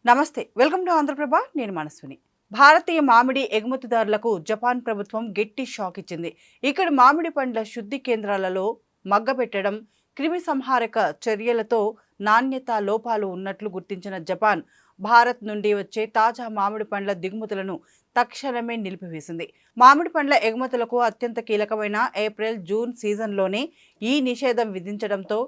నమస్తే, welcome to Andhraprabha. నేను మనస్విని. భారతీయ మామిడి ఎగుమతిదారులకు జపాన్ ప్రభుత్వం గట్టి షాక్ ఇచ్చింది. ఇక్కడ మామిడి పండ్ల శుద్ధి కేంద్రాలలో మగ్గబెట్టడం, క్రిమి సంహారక చర్యలతో నాణ్యత లోపాలు ఉన్నట్లు గుర్తించిన జపాన్ భారత్ నుండి వచ్చే తాజా మామిడి పండ్ల దిగుమతులను తక్షణమే నిలిపివేసింది. మామిడి పండ్ల ఎగుమతులకు అత్యంత కీలకమైన ఏప్రిల్ జూన్ సీజన్లోనే ఈ నిషేధం విధించడంతో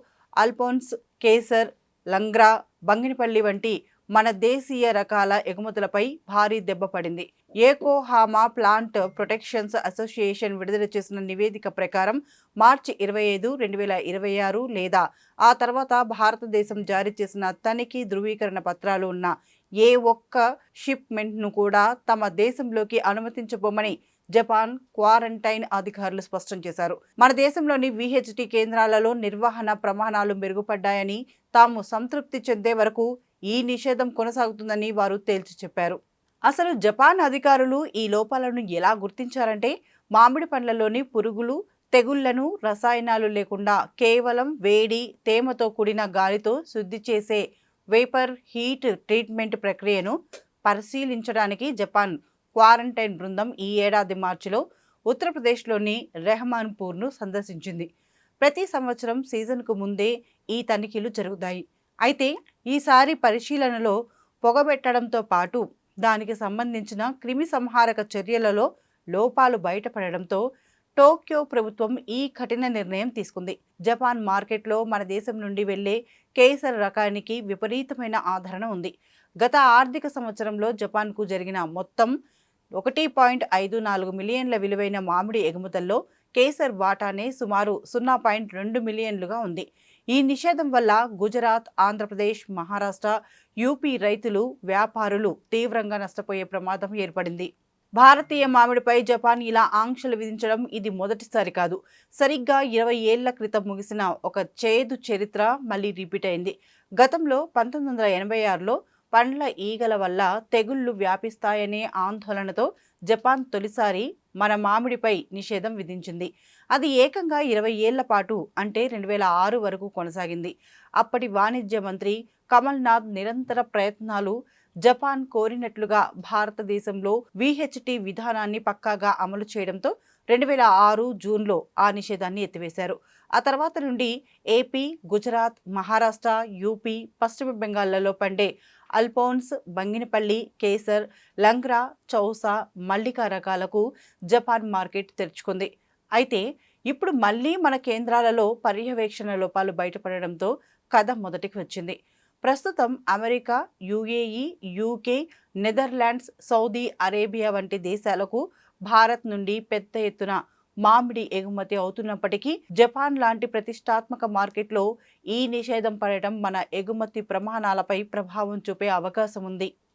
అల్ఫోన్స్, కేసర్, లంగ్రా, బంగినపల్లి వంటి మన దేశీయ రకాల ఎగుమతులపై భారీ దెబ్బ పడింది. ఏకోహామా ప్లాంట్ ప్రొటెక్షన్స్ అసోసియేషన్ విడుదల చేసిన నివేదిక ప్రకారం మార్చి 25, 2026 లేదా ఆ తర్వాత భారతదేశం జారీ చేసిన తనిఖీ ధృవీకరణ పత్రాలు ఉన్న ఏ ఒక్క షిప్మెంట్ను కూడా తమ దేశంలోకి అనుమతించబోమని జపాన్ క్వారంటైన్ అధికారులు స్పష్టం చేశారు. మన దేశంలోని విహెచ్టి కేంద్రాలలో నిర్వహణ ప్రమాణాలు మెరుగుపడ్డాయని, తాము సంతృప్తి చెందే వరకు ఈ నిషేధం కొనసాగుతుందని వారు తేల్చి చెప్పారు. అసలు జపాన్ అధికారులు ఈ లోపాలను ఎలా గుర్తించారంటే, మామిడి పండ్లలోని పురుగులు, తెగుళ్లను రసాయనాలు లేకుండా కేవలం వేడి, తేమతో కూడిన గాలితో శుద్ధి చేసే వేపర్ హీట్ ట్రీట్మెంట్ ప్రక్రియను పరిశీలించడానికి జపాన్ క్వారంటైన్ బృందం ఈ ఏడాది మార్చిలో ఉత్తరప్రదేశ్లోని రెహమాన్పూర్ను సందర్శించింది. ప్రతి సంవత్సరం సీజన్కు ముందే ఈ తనిఖీలు జరుగుతాయి. అయితే ఈసారి పరిశీలనలో పొగబెట్టడంతో పాటు దానికి సంబంధించిన క్రిమి సంహారక చర్యలలో లోపాలు బయటపడడంతో టోక్యో ప్రభుత్వం ఈ కఠిన నిర్ణయం తీసుకుంది. జపాన్ మార్కెట్లో మన దేశం నుండి వెళ్లే కేసర్ రకానికి విపరీతమైన ఆదరణ ఉంది. గత ఆర్థిక సంవత్సరంలో జపాన్కు జరిగిన మొత్తం 1.54 మిలియన్ల విలువైన మామిడి ఎగుమతుల్లో కేసర్ వాటానే సుమారు 0.2 మిలియన్లుగా ఉంది. ఈ నిషేధం వల్ల గుజరాత్, ఆంధ్రప్రదేశ్, మహారాష్ట్ర, యూపీ రైతులు, వ్యాపారులు తీవ్రంగా నష్టపోయే ప్రమాదం ఏర్పడింది. భారతీయ మామిడిపై జపాన్ ఇలా ఆంక్షలు విధించడం ఇది మొదటిసారి కాదు. సరిగ్గా 20 ఏళ్ల క్రితం ముగిసిన ఒక చేదు చరిత్ర మళ్ళీ రిపీట్ అయింది. గతంలో 1986లో పండ్ల ఈగల వల్ల తెగుళ్లు వ్యాపిస్తాయనే ఆందోళనతో జపాన్ తొలిసారి మన మామిడిపై నిషేధం విధించింది. అది ఏకంగా 20 ఏళ్ల పాటు, అంటే 2006 వరకు కొనసాగింది. అప్పటి వాణిజ్య మంత్రి కమల్నాథ్ నిరంతర ప్రయత్నాలు జపాన్ కోరినట్లుగా భారతదేశంలో విహెచ్టి విధానాన్ని పక్కాగా అమలు చేయడంతో 2006 జూన్లో ఆ నిషేధాన్ని ఎత్తివేశారు. ఆ తర్వాత నుండి ఏపీ, గుజరాత్, మహారాష్ట్ర, యూపీ, పశ్చిమ బెంగాల్లో పండే అల్ఫోన్స్, బంగినపల్లి, కేసర్, లంగ్రా, చౌసా, మల్లికా రకాలకు జపాన్ మార్కెట్ తెరుచుకుంది. అయితే ఇప్పుడు మళ్ళీ మన కేంద్రాలలో పర్యవేక్షణ లోపాలు బయటపడడంతో కథ మొదటికి వచ్చింది. ప్రస్తుతం America, UAE, UK, Netherlands, Saudi Arabia వంటి దేశాలకు భారత్ నుండి పెద్ద ఎత్తున మామిడి ఎగుమతి అవుతున్నప్పటికీ జపాన్ లాంటి ప్రతిష్టాత్మక మార్కెట్లో ఈ నిషేధం పడటం మన ఎగుమతి ప్రమాణాలపై ప్రభావం చూపే అవకాశం ఉంది.